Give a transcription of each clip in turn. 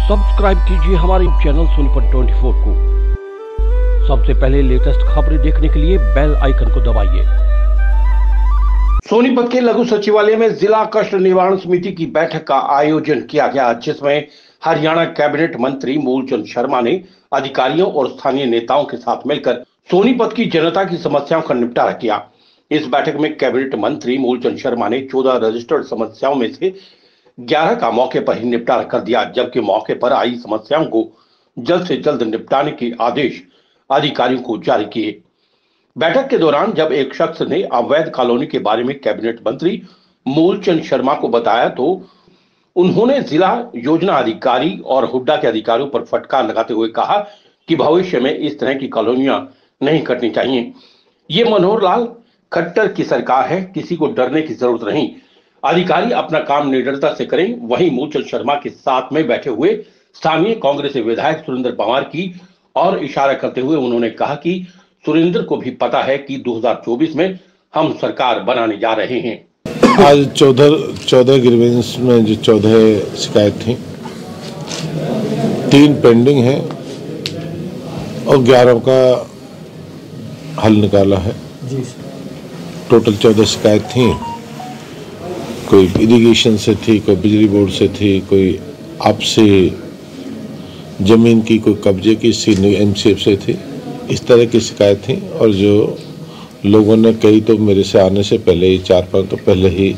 Subscribe कीजिए हमारे channel Sonipat 24 को। सबसे पहले लेटेस्ट खबरें देखने के लिए बेल आइकन को दबाइए। सोनीपत के लघु सचिवालय में जिला कष्ट निवारण समिति की बैठक का आयोजन किया गया, जिसमें हरियाणा कैबिनेट मंत्री मूलचंद शर्मा ने अधिकारियों और स्थानीय नेताओं के साथ मिलकर सोनीपत की जनता की समस्याओं का निपटारा किया। इस बैठक में कैबिनेट मंत्री मूलचंद शर्मा ने 14 रजिस्टर्ड समस्याओं में से 11 का मौके पर ही निपटारा कर दिया, जबकि मौके पर आई समस्याओं को जल्द से जल्द निपटाने के आदेश अधिकारियों को जारी किए। बैठक के दौरान जब एक शख्स ने अवैध कॉलोनी के बारे में कैबिनेट मंत्री मूलचंद शर्मा को बताया तो उन्होंने जिला योजना अधिकारी और हुड्डा के अधिकारियों पर फटकार लगाते हुए कहा कि भविष्य में इस तरह की कॉलोनियां नहीं कटनी चाहिए। ये मनोहर लाल खट्टर की सरकार है, किसी को डरने की जरूरत नहीं। अधिकारी अपना काम निडरता से करें। वहीं मूलचंद शर्मा के साथ में बैठे हुए स्थानीय कांग्रेस विधायक सुरेंद्र पंवार की और इशारा करते हुए उन्होंने कहा कि सुरेंद्र को भी पता है कि 2024 में हम सरकार बनाने जा रहे हैं। आज 14 ग्रीवेंस में जो 14 शिकायत थी, 3 पेंडिंग है और 11 का हल निकाला है। टोटल 14 शिकायत थी। कोई इरिगेशन से थी, कोई बिजली बोर्ड से थी, कोई आपसे जमीन की, कोई कब्जे की, एमसीएफ से थी। इस तरह की शिकायत थी और जो लोगों ने कही तो मेरे से आने से पहले ही 4-5 तो पहले ही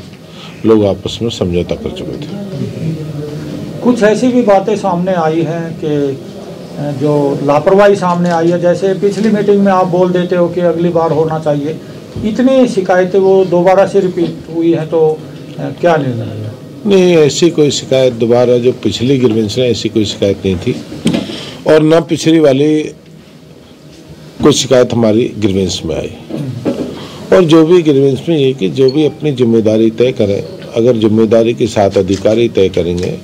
लोग आपस में समझौता कर चुके थे। कुछ ऐसी भी बातें सामने आई हैं कि जो लापरवाही सामने आई है, जैसे पिछली मीटिंग में आप बोल देते हो कि अगली बार होना चाहिए, इतनी शिकायतें वो दोबारा से रिपीट हुई हैं, तो क्या निर्णय है? नहीं, ऐसी कोई शिकायत दोबारा जो पिछली ग्रीवेंस है ऐसी कोई शिकायत नहीं थी और न पिछली वाली कोई शिकायत हमारी ग्रीवेंस में आई। और जो भी ग्रीवेंस में ये कि जो भी अपनी जिम्मेदारी तय करें, अगर जिम्मेदारी के साथ अधिकारी तय करेंगे।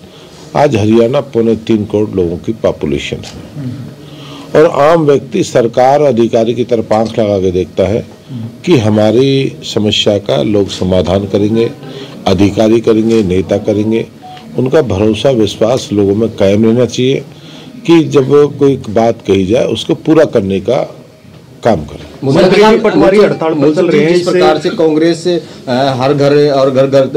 आज हरियाणा 3.25 करोड़ लोगों की पॉपुलेशन है और आम व्यक्ति सरकार अधिकारी की तरफ आंख लगा के देखता है कि हमारी समस्या का लोग समाधान करेंगे, अधिकारी करेंगे, नेता करेंगे। उनका भरोसा विश्वास लोगों में कायम रहना चाहिए कि जब कोई बात कही जाए उसको पूरा करने का काम करें। पटवारी हड़ताल चल रही है, इस प्रकार से कांग्रेस हर घर और घर घर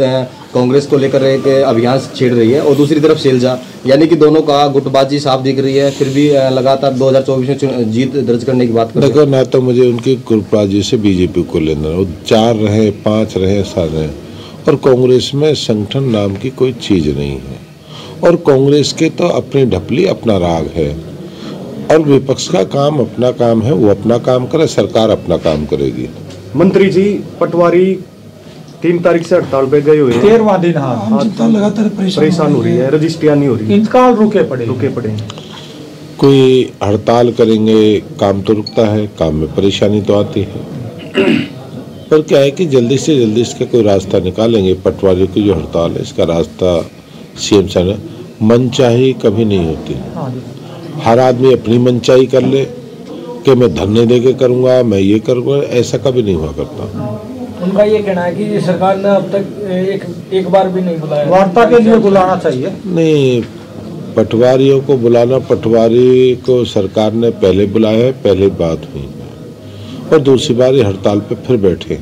कांग्रेस को लेकर एक अभियान छेड़ रही है और दूसरी तरफ सेल्जा, यानी कि दोनों का गुटबाजी साफ दिख रही है। फिर भी लगातार 2024 में जीत दर्ज करने की बात कर रहे हैं। देखो, ना तो मुझे उनकी गुटबाजी से बीजेपी को लेना, वो 4 रहे, 5 रहे, 7 रहे, और कांग्रेस में संगठन नाम की कोई चीज नहीं है और कांग्रेस के तो अपनी ढपली अपना राग है और विपक्ष का काम अपना काम है, वो अपना काम करे, सरकार अपना काम करेगी। मंत्री जी, पटवारी 3 तारीख से हड़ताल पे गए हुए हैं। 13वां दिन। जनता लगातार परेशान हो रही है, रजिस्ट्रियां नहीं हो रही, इंतकाल रुके पड़े। कोई हड़ताल करेंगे, काम तो रुकता है, काम में परेशानी तो आती है, पर क्या है कि जल्दी से जल्दी इसका कोई रास्ता निकालेंगे। पटवारियों की जो हड़ताल है इसका रास्ता सीएम साहब, मनचाही कभी नहीं होती। हर आदमी अपनी मनचाही कर ले कि मैं धरने दे के करूँगा, मैं ये करूँगा, ऐसा कभी नहीं हुआ करता। उनका ये कहना है कि सरकार ने अब तक एक बार भी नहीं बुलाया। वार्ता के लिए बुलाना चाहिए। नहीं, पटवारियों को बुलाना, पटवारी को सरकार ने पहले बुलाया है, पहले बात हुई है और दूसरी बार ये हड़ताल पे फिर बैठे,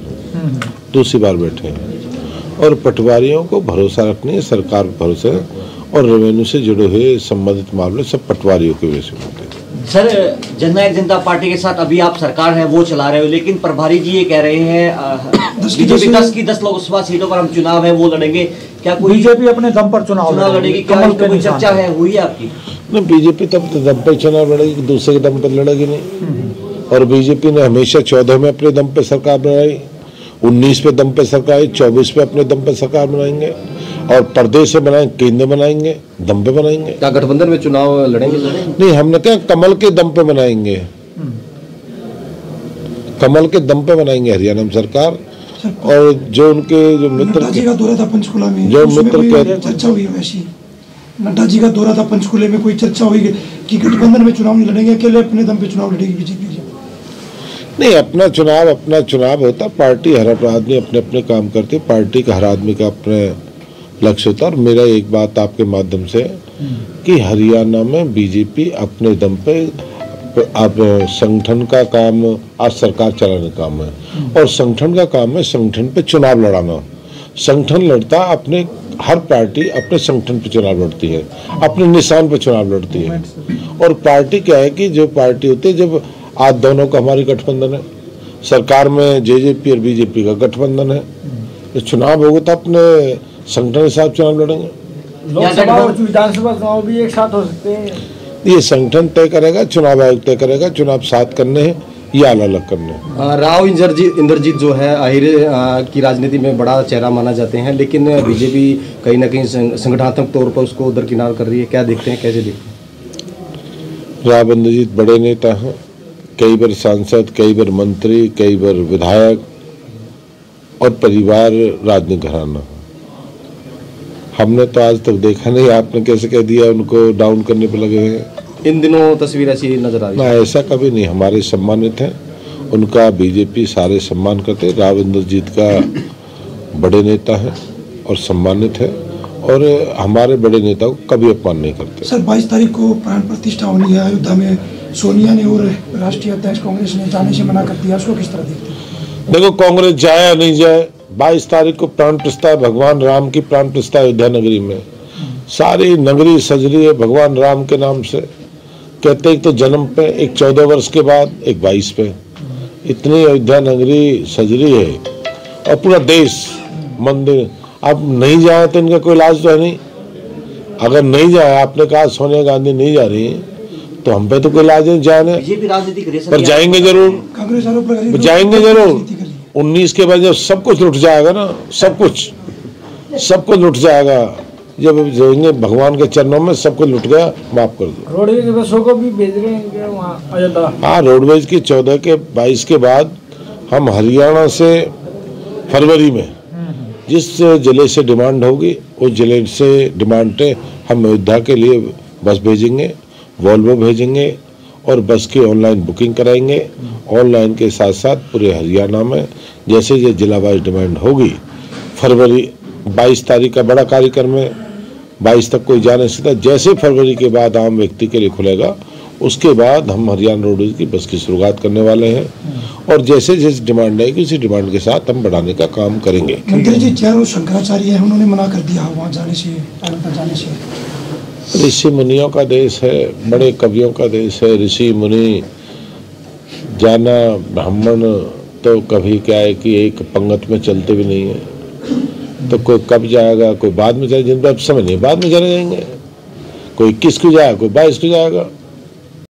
दूसरी बार बैठे हैं और पटवारियों को भरोसा रखनी है, सरकार भरोसा, और रेवेन्यू से जुड़े हुए संबंधित मामले सब पटवारियों के वजह से होते हैं। सर, जननायक जनता पार्टी के साथ अभी आप सरकार है वो चला रहे हो, लेकिन प्रभारी जी ये कह रहे हैं बीजेपी 10 की 10 लोकसभा सीटों पर हम चुनाव है वो लड़ेंगे। क्या कोई बीजेपी अपने दम पर चुनाव लड़ेगी? क्या कोई चर्चा है, हुई है आपकी? नहीं, बीजेपी तब दम पर चुनाव लड़ेगी, दूसरे के दम पर लड़ेगी नहीं। और बीजेपी ने हमेशा 14 में अपने दम पे सरकार बनाई, 19 पे दम पे सरकार, 24 पे अपने दम पे सरकार बनाएंगे और प्रदेश से बनाएंगे, केंद्र बनाएंगे, दम पे बनाएंगे। क्या गठबंधन में चुनाव लड़ेंगे? नहीं, हमने क्या कमल के दम पे बनाएंगे, कमल के दम पे बनाएंगे हरियाणा में सरकार। और जो उनके जो मित्र जी का दौरा था पंचकुला में, जो मित्र के चर्चा हुई वैसी नड्डा जी का दौरा था पंचकुले में, कोई चर्चा हुई कि गठबंधन में चुनाव नहीं लड़ेंगे, अकेले अपने दम पे चुनाव लड़ेगी बीजेपी? नहीं, अपना चुनाव होता, पार्टी हर आदमी अपने अपने काम करती, पार्टी का हर आदमी का अपने लक्ष्य होता। और मेरा एक बात आपके माध्यम से कि हरियाणा में बीजेपी अपने दम पे अब संगठन का काम आज सरकार चलाने का काम है, और संगठन का काम है संगठन पे चुनाव लड़ाना। संगठन लड़ता अपने, हर पार्टी अपने संगठन पे चुनाव लड़ती है, अपने निशान पे चुनाव लड़ती है। और पार्टी क्या है कि जो पार्टी होती है, जब आज दोनों का हमारी गठबंधन है, सरकार में जेजेपी और बीजेपी का गठबंधन है, तो चुनाव होगा तो अपने संगठन के साथ चुनाव लड़ेंगे। लोकसभा और विधानसभा चुनाव भी एक साथ हो सकते हैं। ये संगठन तय करेगा, चुनाव आयोग तय करेगा, चुनाव साथ करने हैं या अलग अलग करने हैं। राव इंद्रजीत जो है आहिर की राजनीति में बड़ा चेहरा माना जाते हैं, लेकिन बीजेपी कहीं ना कहीं संगठनात्मक तौर पर उसको दरकिनार कर रही है। क्या देखते हैं, कैसे देखते हैं? राव इंद्रजीत बड़े नेता हैं, कई बार सांसद, कई बार मंत्री, कई बार विधायक, और परिवार राजनीतिक घराना। हमने तो आज तक देखा नहीं, आपने कैसे कह दिया उनको डाउन करने पे लगे हैं। इन दिनों तस्वीर ऐसी नजर आ रही है। ना, ऐसा कभी नहीं। हमारे सम्मानित हैं, उनका बीजेपी सारे सम्मान करते। राव इंद्रजीत का बड़े नेता है और सम्मानित है, और हमारे बड़े नेता को कभी अपमान नहीं करते। सर 22 तारीख को प्राण प्रतिष्ठा होनी है अयोध्या में, सोनिया ने और राष्ट्रीय अध्यक्ष कांग्रेस ने जाने से मना कर दिया, उसको किस तरह देखते हैं? देखो, कांग्रेस जाए या नहीं जाए, 22 तारीख को प्राण प्रतिष्ठा, भगवान राम की प्राण प्रतिष्ठा अयोध्या नगरी में। सारी नगरी सज रही है भगवान राम के नाम से। कहते एक तो जन्म पे, एक 14 वर्ष के बाद, एक 22 पे। इतनी अयोध्या नगरी सज रही है, और पूरा देश मंदिर। अब नहीं जाए तो इनका कोई इलाज तो है नहीं। अगर नहीं जाए, आपने कहा सोनिया गांधी नहीं जा रही, तो हम पे तो कोई इलाज नहीं जाने, पर जाएंगे जरूर, कांग्रेस आरोप लगा रही है, जाएंगे जरूर। 19 के बाद जब सब कुछ लुट जाएगा ना, सब कुछ लुट जाएगा, जब जाएंगे भगवान के चरणों में, सब कुछ लुट गया, माफ कर दो। रोडवेज बसों को भी भेज रहे हैं वहाँ अयोध्या। हाँ, रोडवेज की 14 के 22 के बाद हम हरियाणा से फरवरी में जिस जिले से डिमांड होगी, उस जिले से डिमांड पे हम अयोध्या के लिए बस भेजेंगे, वॉल्वो भेजेंगे, और बस की ऑनलाइन बुकिंग कराएंगे। ऑनलाइन के साथ साथ पूरे हरियाणा में जैसे ये जिला वाइज डिमांड होगी, फरवरी 22 तारीख का बड़ा कार्यक्रम है, 22 तक कोई जा नहीं सकता। जैसे फरवरी के बाद आम व्यक्ति के लिए खुलेगा, उसके बाद हम हरियाणा रोडवेज की बस की शुरुआत करने वाले हैं, और जैसे जैसे डिमांड आएगी उसी डिमांड के साथ हम बढ़ाने का काम करेंगे। मंत्री जी, चारों शंकराचार्य हैं, उन्होंने मना कर दिया वहाँ जाने से, जाने से। ऋषि मुनियों का देश है, बड़े कवियों का देश है। ऋषि मुनि जाना, ब्राह्मण तो कभी क्या है कि एक पंगत में चलते भी नहीं है, तो कोई कब जाएगा, कोई बाद में जाएगा, जिन पर अब समय नहीं, बाद में चले जाएंगे। कोई 21 को जाएगा, कोई 22 को जाएगा।